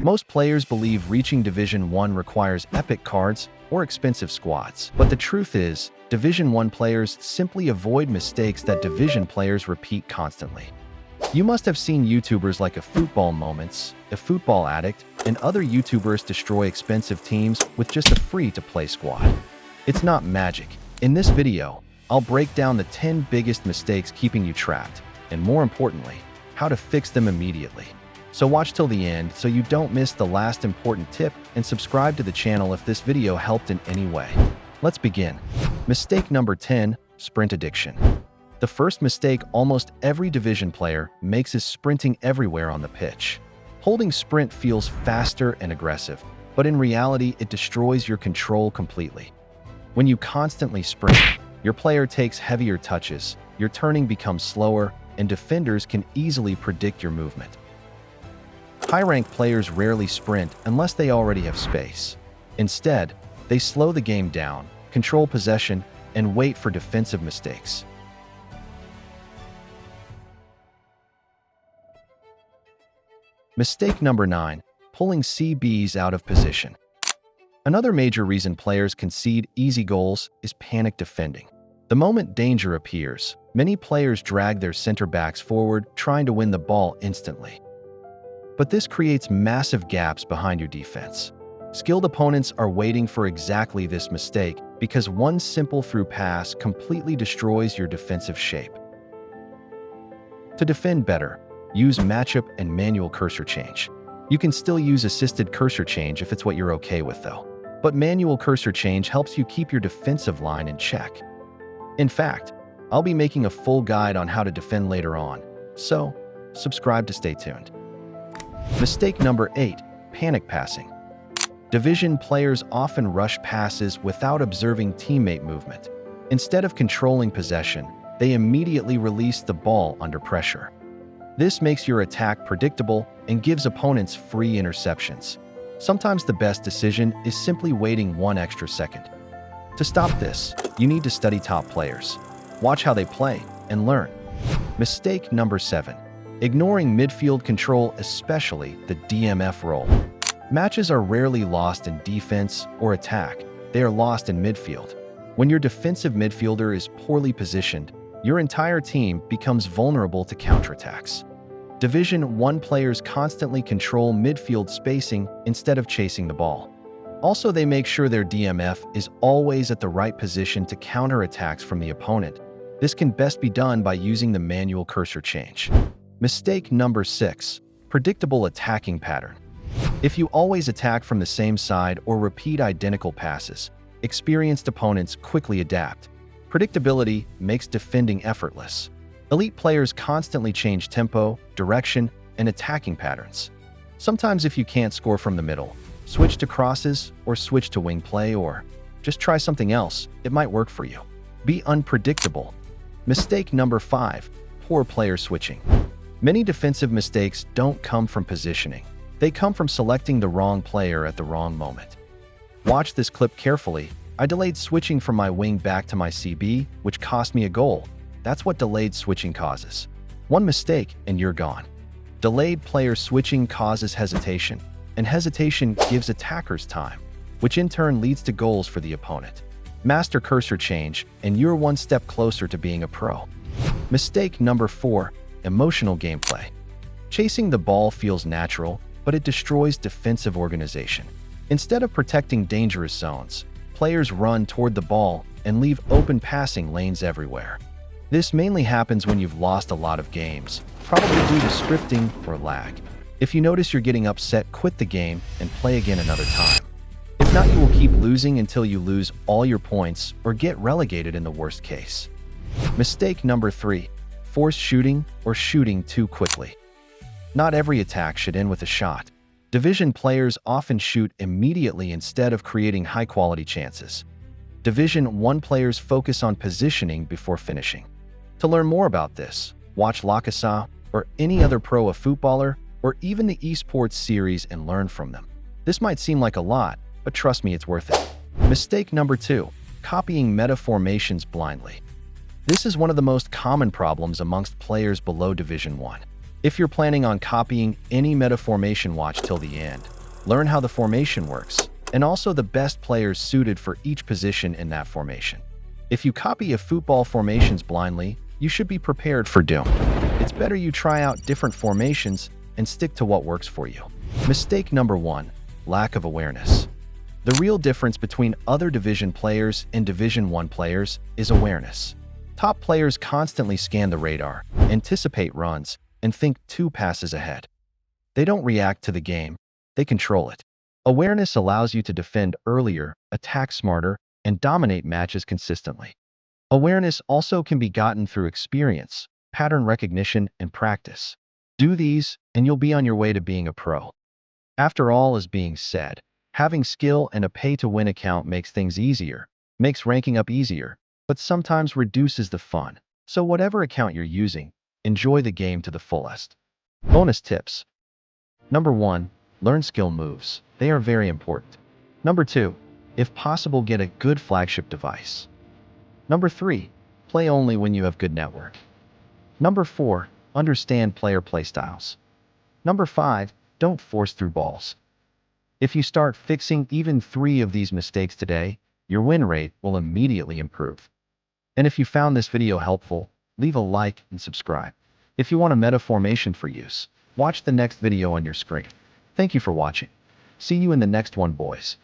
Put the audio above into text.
Most players believe reaching Division 1 requires epic cards or expensive squads. But the truth is, Division 1 players simply avoid mistakes that Division players repeat constantly. You must have seen YouTubers like eFootballMoments, eFootballAddict, and other YouTubers destroy expensive teams with just a free-to-play squad. It's not magic. In this video, I'll break down the 10 biggest mistakes keeping you trapped, and more importantly, how to fix them immediately. So watch till the end so you don't miss the last important tip, and subscribe to the channel if this video helped in any way. Let's begin. Mistake number 10, sprint addiction. The first mistake almost every Division player makes is sprinting everywhere on the pitch. Holding sprint feels faster and aggressive, but in reality, it destroys your control completely. When you constantly sprint, your player takes heavier touches, your turning becomes slower, and defenders can easily predict your movement. High-ranked players rarely sprint unless they already have space. Instead, they slow the game down, control possession, and wait for defensive mistakes. Mistake number 9, pulling CBs out of position. Another major reason players concede easy goals is panic defending. The moment danger appears, many players drag their center backs forward, trying to win the ball instantly. But this creates massive gaps behind your defense. Skilled opponents are waiting for exactly this mistake because one simple through pass completely destroys your defensive shape. To defend better, use matchup and manual cursor change. You can still use assisted cursor change if it's what you're okay with though. But manual cursor change helps you keep your defensive line in check. In fact, I'll be making a full guide on how to defend later on, so subscribe to stay tuned. Mistake number 8, panic passing. Division players often rush passes without observing teammate movement. Instead of controlling possession, they immediately release the ball under pressure. This makes your attack predictable and gives opponents free interceptions. Sometimes the best decision is simply waiting one extra second. To stop this, you need to study top players. Watch how they play and learn. Mistake number 7, ignoring midfield control, especially the DMF role. Matches are rarely lost in defense or attack, they are lost in midfield. When your defensive midfielder is poorly positioned, your entire team becomes vulnerable to counterattacks. Division 1 players constantly control midfield spacing instead of chasing the ball. Also, they make sure their DMF is always at the right position to counter attacks from the opponent. This can best be done by using the manual cursor change. Mistake number 6, predictable attacking pattern. If you always attack from the same side or repeat identical passes, experienced opponents quickly adapt. Predictability makes defending effortless. Elite players constantly change tempo, direction, and attacking patterns. Sometimes if you can't score from the middle, switch to crosses or switch to wing play or just try something else, it might work for you. Be unpredictable. Mistake number 5, poor player switching. Many defensive mistakes don't come from positioning. They come from selecting the wrong player at the wrong moment. Watch this clip carefully. I delayed switching from my wing back to my CB, which cost me a goal. That's what delayed switching causes. One mistake and you're gone. Delayed player switching causes hesitation, and hesitation gives attackers time, which in turn leads to goals for the opponent. Master cursor change, and you're one step closer to being a pro. Mistake number 4, emotional gameplay. Chasing the ball feels natural, but it destroys defensive organization. Instead of protecting dangerous zones, players run toward the ball and leave open passing lanes everywhere. This mainly happens when you've lost a lot of games, probably due to scripting or lag. If you notice you're getting upset, quit the game and play again another time. If not, you will keep losing until you lose all your points or get relegated in the worst case. Mistake number 3, forced shooting or shooting too quickly. Not every attack should end with a shot. Division players often shoot immediately instead of creating high-quality chances. Division 1 players focus on positioning before finishing. To learn more about this, watch Lakasa or any other pro eFootballer or even the esports series and learn from them. This might seem like a lot, but trust me, it's worth it. Mistake number 2, copying meta formations blindly. This is one of the most common problems amongst players below Division 1. If you're planning on copying any meta formation, watch till the end. learn how the formation works, and also the best players suited for each position in that formation. If you copy eFootball formations blindly, you should be prepared for doom. It's better you try out different formations and stick to what works for you. Mistake number 1, lack of awareness. The real difference between other Division players and Division 1 players is awareness. Top players constantly scan the radar, anticipate runs, and think 2 passes ahead. They don't react to the game, they control it. Awareness allows you to defend earlier, attack smarter, and dominate matches consistently. Awareness also can be gotten through experience, pattern recognition, and practice. Do these, and you'll be on your way to being a pro. After all is being said, having skill and a pay-to-win account makes things easier, makes ranking up easier, but sometimes reduces the fun. So whatever account you're using, enjoy the game to the fullest. Bonus tips. Number 1. Learn skill moves. They are very important. Number 2. If possible, get a good flagship device. Number 3. Play only when you have good network. Number 4. Understand player playstyles. Number 5. Don't force through balls. If you start fixing even 3 of these mistakes today, your win rate will immediately improve. And if you found this video helpful, leave a like and subscribe. If you want a meta formation for use, watch the next video on your screen. Thank you for watching. See you in the next one, boys.